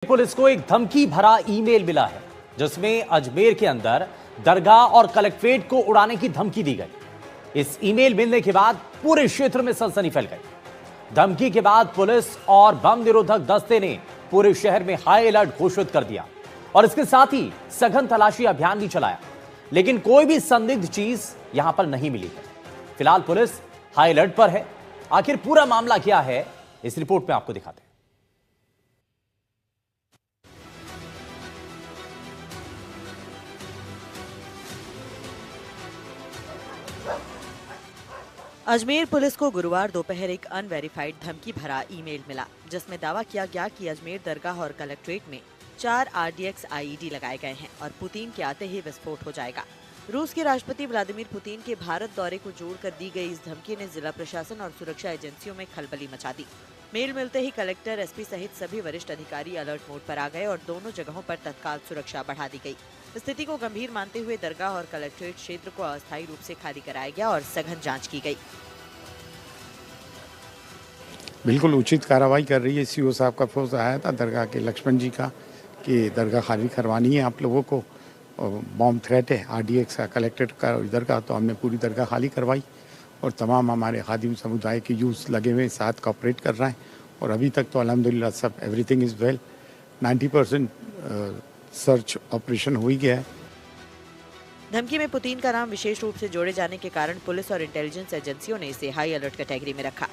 Police को एक धमकी भरा ईमेल मिला है जिसमें अजमेर के अंदर दरगाह और कलेक्ट्रेट को उड़ाने की धमकी दी गई। इस ईमेल मिलने के बाद पूरे क्षेत्र में सनसनी फैल गई। धमकी के बाद पुलिस और बम निरोधक दस्ते ने पूरे शहर में हाई अलर्ट घोषित कर दिया और इसके साथ ही सघन तलाशी अभियान भी चलाया, लेकिन कोई भी संदिग्ध चीज यहां पर नहीं मिली है। फिलहाल पुलिस हाई अलर्ट पर है। आखिर पूरा मामला क्या है, इस रिपोर्ट में आपको दिखाते हैं। अजमेर पुलिस को गुरुवार दोपहर एक अनवेरिफाइड धमकी भरा ईमेल मिला, जिसमें दावा किया गया कि अजमेर दरगाह और कलेक्ट्रेट में 4 RDX IED लगाए गए हैं और पुतिन के आते ही विस्फोट हो जाएगा। रूस के राष्ट्रपति व्लादिमीर पुतिन के भारत दौरे को जोड़कर दी गई इस धमकी ने जिला प्रशासन और सुरक्षा एजेंसियों में खलबली मचा दी। मेल मिलते ही कलेक्टर, SP सहित सभी वरिष्ठ अधिकारी अलर्ट मोड पर आ गए और दोनों जगहों पर तत्काल सुरक्षा बढ़ा दी गई। स्थिति को गंभीर मानते हुए दरगाह और कलेक्ट्रेट क्षेत्र को अस्थायी रूप से खाली कराया गया और सघन जांच की गई। बिल्कुल उचित कार्रवाई कर रही है। CO साहब का फोर्स आया था दरगाह के लक्ष्मण जी का कि दरगाह खाली करवानी है आप लोगों को, बॉम्ब थ्रेट है RDX का, कलेक्ट्रेट का इधर का, तो हमने पूरी दरगाह खाली करवाई और तमाम हमारे खादिम समुदाय के यूथ लगे हुए साथ कॉपरेट कर रहे हैं और अभी तक तो अल्हम्दुलिल्लाह सब everything is well. 90% search operation हो ही गया है। धमकी में पुतिन का नाम विशेष रूप से जोड़े जाने के कारण पुलिस और इंटेलिजेंस एजेंसियों ने इसे हाई अलर्ट कैटेगरी में रखा।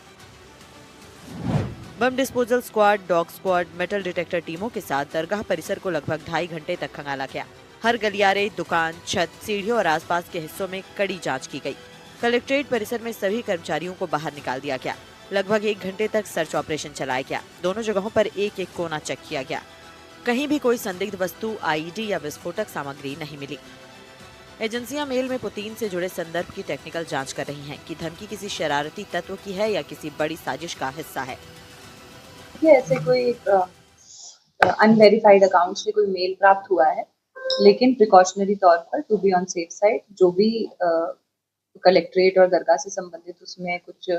Bomb disposal squad, dog squad, metal detector टीमों के साथ दरगाह परिसर को लगभग 2.5 घंटे तक खंगाला गया। हर गलियारे, दुकान, छत, सीढ़ियों और आसपास के हिस्सों में कड़ी जांच की गई। कलेक्ट्रेट परिसर में सभी कर्मचारियों को बाहर निकाल दिया गया। लगभग 1 घंटे तक सर्च ऑपरेशन चलाया गया। दोनों जगहों पर एक-एक कोना चेक किया गया। कहीं भी कोई संदिग्ध वस्तु, IED या विस्फोटक सामग्री नहीं मिली। एजेंसियां मेल में पुतिन से जुड़े संदर्भ की टेक्निकल जांच कर रही हैं कि धमकी किसी शरारती तत्व की है या किसी बड़ी साजिश का हिस्सा है। ऐसे कोई अनवेरिफाइड अकाउंट से कोई मेल प्राप्त हुआ है, लेकिन प्रिकॉशनरी तौर पर to be on safe side जो भी कलेक्ट्रेट और दरगाह से संबंधित उसमें कुछ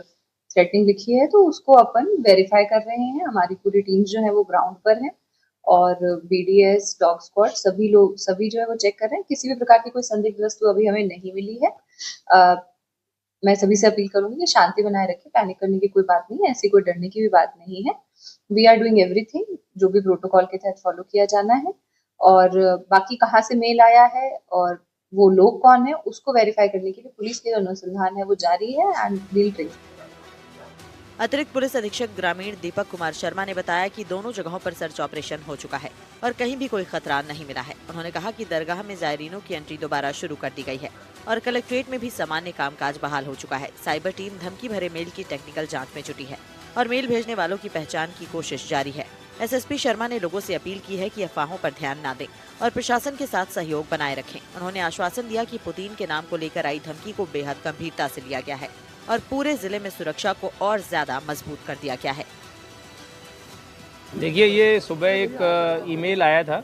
थ्रेटिंग लिखी है तो उसको अपन वेरीफाई कर रहे हैं। हमारी पूरी टीम जो है वो ग्राउंड पर है और BDS, डॉग स्क्वाड सभी जो है वो चेक कर रहे हैं। किसी भी प्रकार की कोई संदिग्ध वस्तु अभी हमें नहीं मिली है। मैं सभी से अपील करूंगी कि शांति बनाए रखें, पैनिक करने की कोई बात नहीं है, ऐसी कोई डरने की भी बात नहीं है। वी आर डूइंग एवरीथिंग जो भी प्रोटोकॉल के तहत फॉलो किया जाना है और बाकी कहाँ से मेल आया है और वो लोग कौन है उसको वेरीफाई करने के लिए पुलिस के जो अनुसंधान है वो जारी है एंड विल ट्रेस। अतिरिक्त पुलिस अधीक्षक ग्रामीण दीपक कुमार शर्मा ने बताया कि दोनों जगहों पर सर्च ऑपरेशन हो चुका है और कहीं भी कोई खतरा नहीं मिला है। उन्होंने कहा कि दरगाह में जायरीनों की एंट्री दोबारा शुरू कर दी गई है और कलेक्ट्रेट में भी सामान्य कामकाज बहाल हो चुका है। साइबर टीम धमकी भरे मेल की टेक्निकल जांच में जुटी है और मेल भेजने वालों की पहचान की कोशिश जारी है। SSP शर्मा ने लोगों से अपील की है कि अफवाहों पर ध्यान न दें और प्रशासन के साथ सहयोग बनाए रखें। उन्होंने आश्वासन दिया कि पुतिन के नाम को लेकर आई धमकी को बेहद गंभीरता से लिया गया है और पूरे जिले में सुरक्षा को और ज्यादा मजबूत कर दिया गया है। देखिए, ये सुबह एक ईमेल आया था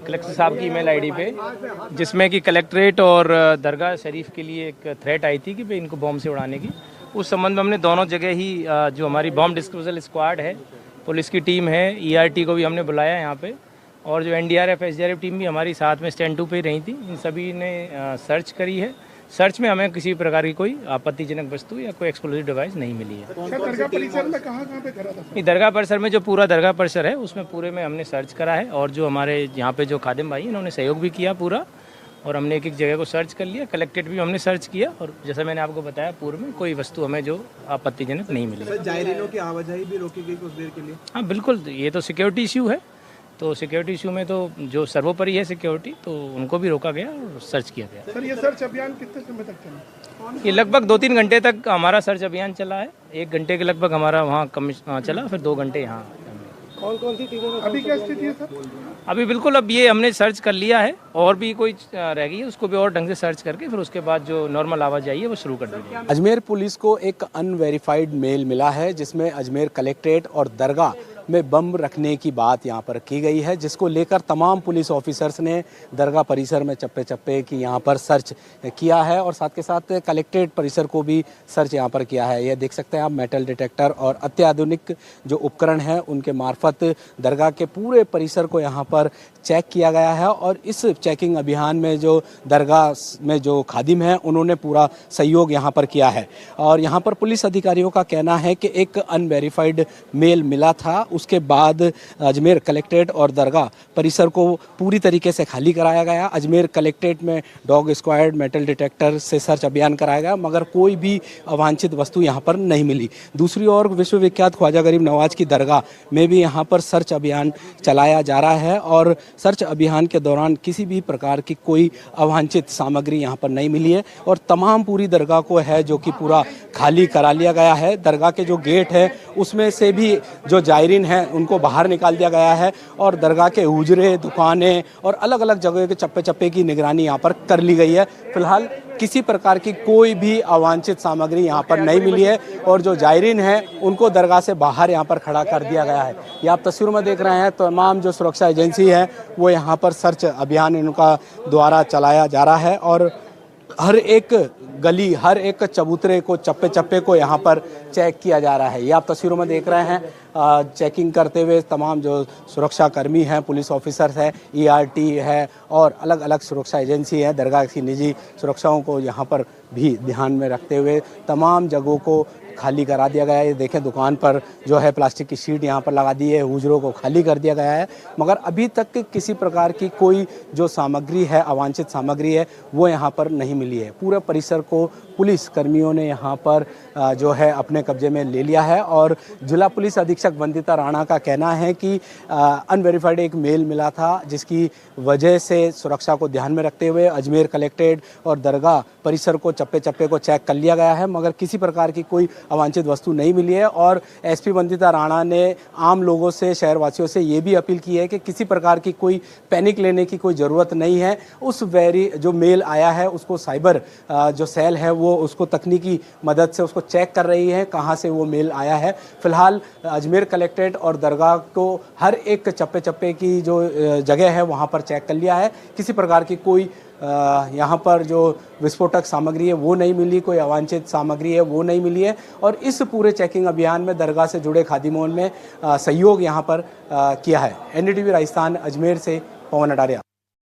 कलेक्टर साहब की ईमेल ID पे, जिसमें कि कलेक्ट्रेट और दरगाह शरीफ के लिए एक थ्रेट आई थी कि भाई इनको बॉम्ब से उड़ाने की। उस संबंध में हमने दोनों जगह ही जो हमारी बॉम्ब डिस्पोजल स्क्वाड है, पुलिस की टीम है, ERT को भी हमने बुलाया यहाँ पे और जो NDRF SDRF टीम भी हमारी साथ में स्टैंड 2 पे रही थी, इन सभी ने सर्च करी है। सर्च में हमें किसी प्रकार की कोई आपत्तिजनक वस्तु या कोई एक्सप्लोजिव डिवाइस नहीं मिली है। दरगाह परिसर में कहाँ पे करा था? दरगाह परिसर में जो पूरा दरगाह परिसर है उसमें पूरे में हमने सर्च करा है और जो हमारे यहाँ पे जो खादिम भाई इन्होंने सहयोग भी किया पूरा और हमने एक जगह को सर्च कर लिया। कलेक्ट्रेट भी हमने सर्च किया और जैसा मैंने आपको बताया पूर्व में कोई वस्तु हमें जो आपत्तिजनक नहीं मिली। जायरीनों की आवाजाही भी रोकी गई कुछ देर के लिए? हाँ बिल्कुल, ये तो सिक्योरिटी इशू है, तो सिक्योरिटी इशू में तो जो सर्वोपरि है सिक्योरिटी, तो उनको भी रोका गया और सर्च किया गया। सर, ये सर्च अभियान कितने समय तक चला? ये लगभग 2-3 घंटे तक हमारा सर्च अभियान चला है। 1 घंटे के लगभग हमारा वहाँ चला, फिर 2 घंटे यहाँ। कौन सी टीमों में अभी क्या स्थिति है सर? अभी बिल्कुल अब ये हमने सर्च कर लिया है और भी कोई रह गई है उसको भी और ढंग से सर्च करके फिर उसके बाद जो नॉर्मल आवाजाही है वो शुरू कर दी जाएगी। अजमेर पुलिस को एक अनवेरिफाइड मेल मिला है जिसमें अजमेर कलेक्ट्रेट और दरगाह में बम रखने की बात यहाँ पर की गई है, जिसको लेकर तमाम पुलिस ऑफिसर्स ने दरगाह परिसर में चप्पे चप्पे की यहाँ पर सर्च किया है और साथ के साथ कलेक्ट्रेट परिसर को भी सर्च यहाँ पर किया है। यह देख सकते हैं आप, मेटल डिटेक्टर और अत्याधुनिक जो उपकरण हैं उनके मार्फत दरगाह के पूरे परिसर को यहाँ पर चेक किया गया है और इस चेकिंग अभियान में जो दरगाह में जो खादिम हैं उन्होंने पूरा सहयोग यहाँ पर किया है। और यहाँ पर पुलिस अधिकारियों का कहना है कि एक अनवेरिफाइड मेल मिला था, उसके बाद अजमेर कलेक्ट्रेट और दरगाह परिसर को पूरी तरीके से खाली कराया गया। अजमेर कलेक्ट्रेट में डॉग स्क्वाड, मेटल डिटेक्टर से सर्च अभियान कराया गया, मगर कोई भी अवांछित वस्तु यहाँ पर नहीं मिली। दूसरी ओर विश्वविख्यात ख्वाजा गरीब नवाज की दरगाह में भी यहाँ पर सर्च अभियान चलाया जा रहा है और सर्च अभियान के दौरान किसी भी प्रकार की कोई अवांछित सामग्री यहाँ पर नहीं मिली है और तमाम पूरी दरगाह को है जो कि पूरा खाली करा लिया गया है। दरगाह के जो गेट है उसमें से भी जो जायरीन हैं उनको बाहर निकाल दिया गया है और दरगाह के हुजरे, दुकानें और अलग अलग जगह के चप्पे चप्पे की निगरानी यहाँ पर कर ली गई है। फिलहाल किसी प्रकार की कोई भी अवांछित सामग्री यहाँ पर नहीं मिली है और जो जायरीन हैं उनको दरगाह से बाहर यहाँ पर खड़ा कर दिया गया है। ये आप तस्वीरों में देख रहे हैं, तमाम जो सुरक्षा एजेंसी है वो यहाँ पर सर्च अभियान इनका द्वारा चलाया जा रहा है और हर एक गली, हर एक चबूतरे को, चप्पे चप्पे को यहाँ पर चेक किया जा रहा है। ये आप तस्वीरों में देख रहे हैं, चेकिंग करते हुए तमाम जो सुरक्षा कर्मी हैं, पुलिस ऑफिसर्स हैं, ERT है और अलग अलग सुरक्षा एजेंसी है। दरगाह की निजी सुरक्षाओं को यहाँ पर भी ध्यान में रखते हुए तमाम जगहों को खाली करा दिया गया है। ये देखें, दुकान पर जो है प्लास्टिक की शीट यहाँ पर लगा दी है, हुजरों को खाली कर दिया गया है, मगर अभी तक किसी प्रकार की कोई जो सामग्री है, अवांछित सामग्री है, वो यहाँ पर नहीं मिली है। पूरे परिसर को पुलिस कर्मियों ने यहाँ पर जो है अपने कब्जे में ले लिया है और जिला पुलिस अधीक्षक वंदिता राणा का कहना है कि अनवेरिफाइड एक मेल मिला था, जिसकी वजह से सुरक्षा को ध्यान में रखते हुए अजमेर कलेक्ट्रेट और दरगाह परिसर को चप्पे चप्पे को चेक कर लिया गया है, मगर किसी प्रकार की कोई अवांछित वस्तु नहीं मिली है। और SP वंदिता राणा ने आम लोगों से, शहरवासियों से ये भी अपील की है कि किसी प्रकार की कोई पैनिक लेने की कोई ज़रूरत नहीं है। उस जो मेल आया है उसको साइबर जो सेल है वो उसको तकनीकी मदद से उसको चेक कर रही है कहाँ से वो मेल आया है। फिलहाल अजमेर कलेक्ट्रेट और दरगाह को हर एक चप्पे चप्पे की जो जगह है वहाँ पर चेक कर लिया है। किसी प्रकार की कोई यहाँ पर जो विस्फोटक सामग्री है वो नहीं मिली, कोई अवांछित सामग्री है वो नहीं मिली है और इस पूरे चेकिंग अभियान में दरगाह से जुड़े खादिमों ने सहयोग यहाँ पर किया है। NDTV राजस्थान अजमेर से पवन अटारिया।